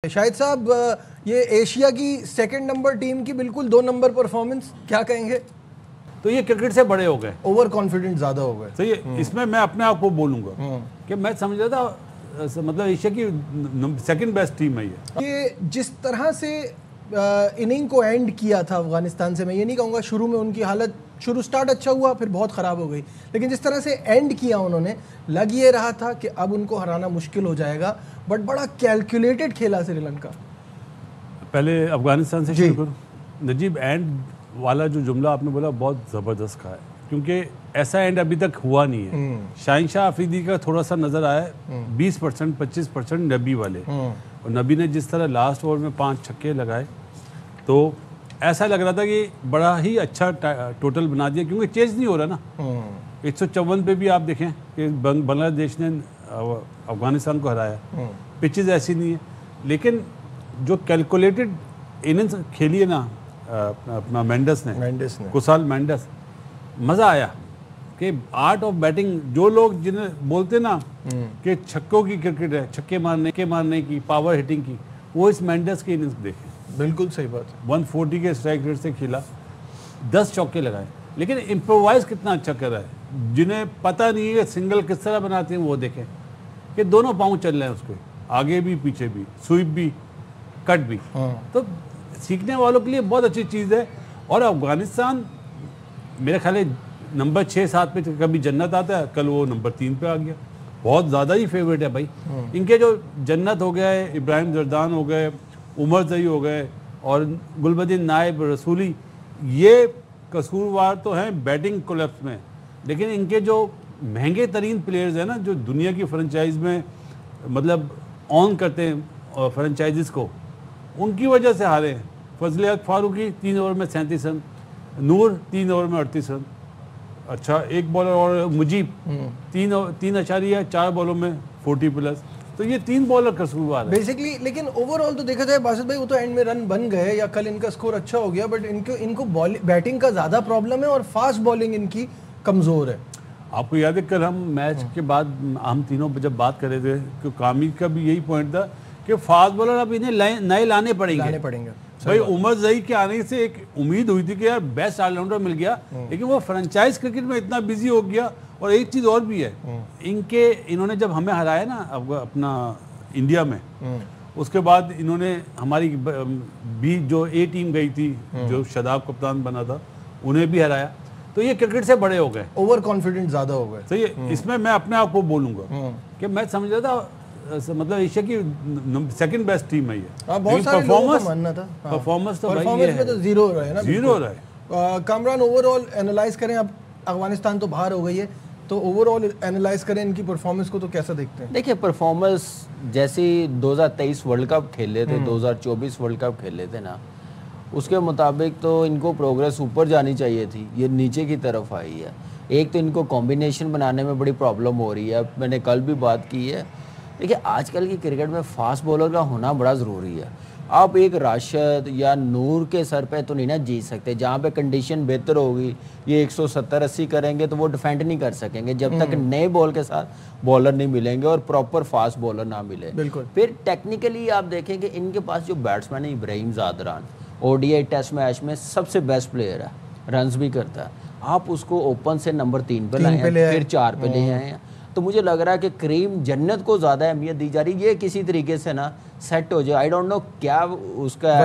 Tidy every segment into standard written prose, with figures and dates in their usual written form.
शाहिद साहब, ये एशिया की सेकंड नंबर टीम की बिल्कुल 2 नंबर परफॉर्मेंस, क्या कहेंगे? तो ये क्रिकेट से बड़े हो गए, ओवर कॉन्फिडेंट ज्यादा हो गए। सही है। इसमें मैं अपने आप को बोलूंगा कि मैं समझ रहा था मतलब एशिया की सेकंड बेस्ट टीम है ये जिस तरह से इनिंग को एंड किया था अफगानिस्तान से, मैं ये नहीं कहूँगा शुरू में उनकी हालत स्टार्ट अच्छा हुआ फिर बहुत ख़राब हो गई, लेकिन जिस तरह से एंड किया उन्होंने, लग ये रहा था कि अब उनको हराना मुश्किल हो जाएगा, बट बड़ा कैलकुलेटेड खेला श्रीलंका। पहले अफगानिस्तान से शुरू करूँ। नजीब, एंड वाला जो जुमला आपने बोला बहुत ज़बरदस्त कहा है, क्योंकि ऐसा एंड अभी तक हुआ नहीं है। शाहीन शाह अफरीदी का थोड़ा सा नज़र आया, 20% 25% नबी वाले, और नबी ने जिस तरह लास्ट ओवर में 5 छक्के लगाए तो ऐसा लग रहा था कि बड़ा ही अच्छा टोटल बना दिया, क्योंकि चेंज नहीं हो रहा ना। 154 पे भी आप देखें कि बांग्लादेश ने अफगानिस्तान को हराया, पिचेज ऐसी नहीं है, लेकिन जो कैलकुलेटेड इनिंग्स खेली है ना अपना मेंडस ने कुसाल मेंडस, मज़ा आया कि आर्ट ऑफ बैटिंग, जो लोग जिन्हें बोलते ना कि छक्कों की क्रिकेट है, छक्के मारने की, पावर हिटिंग की, वो इस मेंडस की इनिंग्स देखें। बिल्कुल सही बात है। 140 के स्ट्राइक रेट से खेला, 10 चौके लगाए, लेकिन इम्प्रोवाइज कितना अच्छा कर रहा है। जिन्हें पता नहीं है कि सिंगल किस तरह बनाते हैं वो देखें कि दोनों पाँव चल रहे हैं उसके, आगे भी पीछे भी, स्वीप भी, कट भी। तो सीखने वालों के लिए बहुत अच्छी चीज़ है। और अफगानिस्तान मेरे ख्याल नंबर 6-7 पे कभी जन्नत आता है, कल वो नंबर 3 पे आ गया, बहुत ज़्यादा ही फेवरेट है भाई। इनके जो जन्नत हो गया है, इब्राहिम जर्दान हो गए, उमर जई हो गए और गुलबदीन नायब रसूली, ये कसूरवार तो हैं बैटिंग कोलैप्स में, लेकिन इनके जो महंगे तरीन प्लेयर्स हैं ना, जो दुनिया की फ्रेंचाइज में मतलब ऑन करते हैं फ्रेंचाइजीज़ को, उनकी वजह से हारे हैं। फजल फारूकी 3 ओवर में 37 रन, नूर 3 ओवर में 38 रन, अच्छा एक बॉलर और मुजीब 3.4 बॉलों में 40+, तो ये 3 बॉलर कसूरवार है बेसिकली। लेकिन ओवरऑल तो देखा जाए बासित भाई, वो तो एंड में रन बन गए या कल इनका स्कोर अच्छा हो गया, बट इनको बैटिंग का ज़्यादा प्रॉब्लम है और फास्ट बॉलिंग इनकी कमज़ोर है। आपको याद है कल हम मैच के बाद हम तीनों जब बात कर रहे थे कि कामिल का भी यही पॉइंट था कि फास्ट बॉलर अब इन्हें नए लाने पड़ेंगे। भाई उमर जई के आने से एक उम्मीद हुई थी कि यार बेस्ट ऑलराउंडर मिल गया, लेकिन वो फ्रेंचाइज क्रिकेट में इतना बिजी हो गया। और एक चीज़ और भी है, इन्होंने जब हमें हराया ना अपना इंडिया में, उसके बाद इन्होंने हमारी जो ए टीम गई थी, जो शादाब कप्तान बना था, उन्हें भी हराया। तो ये क्रिकेट से बड़े हो गए, ओवर कॉन्फिडेंट ज़्यादा हो गए। सही है। इसमें मैं अपने आप को बोलूँगा कि मैं समझ रहा था मतलब एशिया की सेकंड बेस्ट टीम है ये। बहुत सारे लोगों का मानना था। परफॉर्मेंस तो जीरो रहा है ना, जीरो रहा है। कामरान, ओवरऑल एनालाइज करें, अब अफगानिस्तान तो बाहर हो गई है, तो ओवरऑल एनालाइज करें इनकी परफॉर्मेंस को, तो कैसा देखते हैं? देखिए, परफॉर्मेंस जैसे 2023 वर्ल्ड कप खेल रहे थे, 2024 वर्ल्ड कप खेल रहे थे ना, उसके मुताबिक तो इनको प्रोग्रेस ऊपर जानी चाहिए थी, ये नीचे की तरफ आई है। एक तो इनको कॉम्बिनेशन बनाने में बड़ी प्रॉब्लम हो रही है, मैंने कल भी बात की है। देखिए, आजकल की क्रिकेट में फास्ट बॉलर का होना बड़ा ज़रूरी है। आप एक राशिद या नूर के सर पे तो नहीं ना जीत सकते, जहाँ पे कंडीशन बेहतर होगी, ये 170-80 करेंगे तो वो डिफेंड नहीं कर सकेंगे जब तक नए बॉल के साथ बॉलर नहीं मिलेंगे और प्रॉपर फास्ट बॉलर ना मिले। बिल्कुल। फिर टेक्निकली आप देखें कि इनके पास जो बैट्समैन है Ibrahim Zadran, ODI test match में सबसे बेस्ट प्लेयर है, रन्स भी करता है। आप उसको ओपन से नंबर 3 पे लाए हैं, फिर 4 पे ले आए हैं। तो मुझे लग रहा है कि करीम जन्नत को ज़्यादा अहमियत दी जा रही है, ये किसी तरीके से ना सेट हो जाए। आई डोंट नो क्या उसका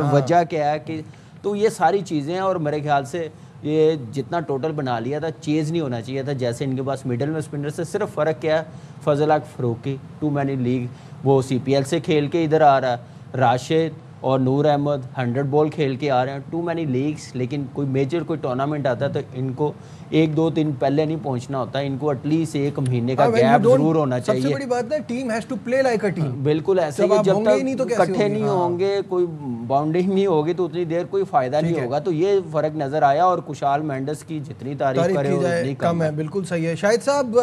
वजह क्या है कि, तो ये सारी चीज़ें हैं। और मेरे ख्याल से ये जितना टोटल बना लिया था, चेज़ नहीं होना चाहिए था। जैसे इनके पास मिडल में स्पिनर से सिर्फ फ़र्क क्या है, फजल फारूकी टू मैनी लीग, वो CPL से खेल के इधर आ रहा है, राशिद और नूर अहमद 100 बॉल खेल के आ रहे हैं, टू मैनी लीग्स। लेकिन कोई मेजर कोई टूर्नामेंट आता है तो इनको 1-2 दिन पहले नहीं पहुंचना होता, इनको एटलीस्ट 1 महीने का गैप जरूर होना चाहिए। सबसे बड़ी बात है, team has to play like a team. बिल्कुल ऐसे ही, जब तक इकट्ठे नहीं होंगे, कोई बाउंडिंग नहीं होगी तो उतनी देर कोई फायदा नहीं होगा। तो ये फर्क नजर आया। और कुशाल मेंडस की जितनी तारीफ करे उतनी कम है। बिल्कुल सही है। शाहिद साहब,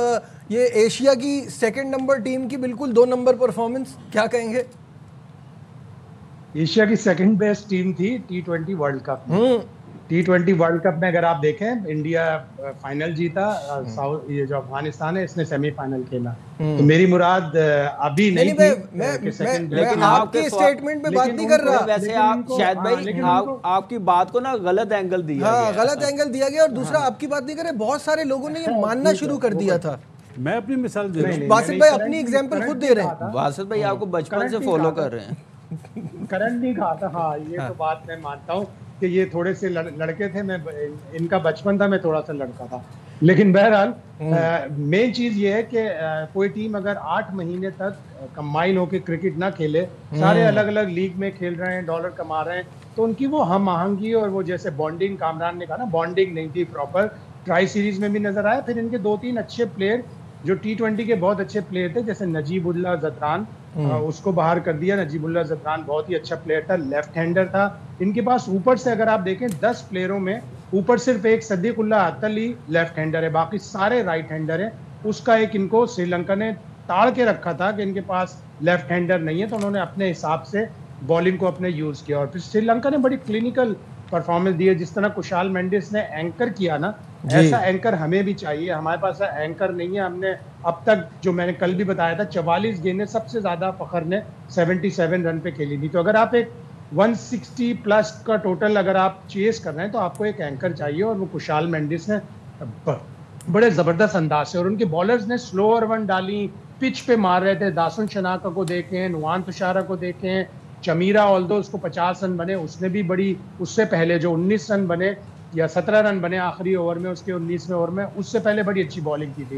ये एशिया की सेकंड नंबर टीम की बिल्कुल 2 नंबर परफॉर्मेंस, क्या कहेंगे? एशिया की सेकंड बेस्ट टीम थी T20 वर्ल्ड कप में। T20 वर्ल्ड कप में अगर आप देखें, इंडिया फाइनल जीता, ये जो अफगानिस्तान है इसने सेमीफाइनल खेला। तो मेरी मुराद अभी नहीं थी कि सेकंड। लेकिन आपके स्टेटमेंट पे बात नहीं कर रहा। वैसे आप शायद भाई आपकी बात को ना गलत एंगल दिया गया। गलत एंगल दिया गया। और दूसरा आपकी बात नहीं करे, बहुत सारे लोगों ने ये मानना शुरू कर दिया था। मैं अपनी मिसाल दे रहा हूँ, बासित भाई अपनी एग्जांपल खुद दे रहे हैं। बासित भाई आपको बचपन से फॉलो कर रहे हैं। करंट नहीं कहा था। हाँ, ये तो बात मैं मानता हूँ कि ये थोड़े से लड़के थे, मैं इनका बचपन था, मैं थोड़ा सा लड़का था। लेकिन बहरहाल मेन चीज ये है कि कोई टीम अगर 8 महीने तक कंबाइन होकर क्रिकेट ना खेले, सारे अलग अलग लीग में खेल रहे हैं, डॉलर कमा रहे हैं, तो उनकी वो हम आहंगी और वो जैसे बॉन्डिंग, कामरान ने कहा ना, बॉन्डिंग नहीं थी प्रॉपर। ट्राई सीरीज में भी नजर आया। फिर इनके 2-3 अच्छे प्लेयर जो T20 के बहुत अच्छे प्लेयर थे, जैसे नजीबुल्लाह ज़दरान, उसको बाहर कर दिया। नजीबुल्लाह ज़दरान बहुत ही अच्छा प्लेयर था, लेफ्ट हैंडर था। इनके पास ऊपर से अगर आप देखें 10 प्लेयरों में ऊपर सिर्फ एक सदीकुल्लाह अतल ही लेफ्ट हैंडर है, बाकी सारे राइट हैंडर हैं। उसका एक इनको श्रीलंका ने ताड़ के रखा था कि इनके पास लेफ्ट हैंडर नहीं है, तो उन्होंने अपने हिसाब से बॉलिंग को अपने यूज किया। और फिर श्रीलंका ने बड़ी क्लिनिकल परफॉर्मेंस दी है। जिस तरह कुशाल मेंडिस ने एंकर किया ना, ऐसा एंकर हमें भी चाहिए। हमारे पास एंकर नहीं है। हमने अब तक, जो मैंने कल भी बताया था, 44 गेंदें सबसे ज्यादा फखर ने 77 रन पे खेली थी। तो अगर आप एक 160 प्लस का टोटल अगर आप चेस कर रहे हैं तो आपको एक एंकर चाहिए, और वो कुशाल मेंडिस ने बड़े जबरदस्त अंदाज से, और उनके बॉलर्स ने स्लोअर वन डाली, पिच पे मार रहे थे। दासुन शनाका को देखें, नुआन तुषारा को देखें, चमीरा, ऑल्दो उसको 50 रन बने, उसने भी बड़ी, उससे पहले जो 19 रन बने या 17 रन बने आखिरी ओवर में, उसके 19वें ओवर में, उससे पहले बड़ी अच्छी बॉलिंग की थी।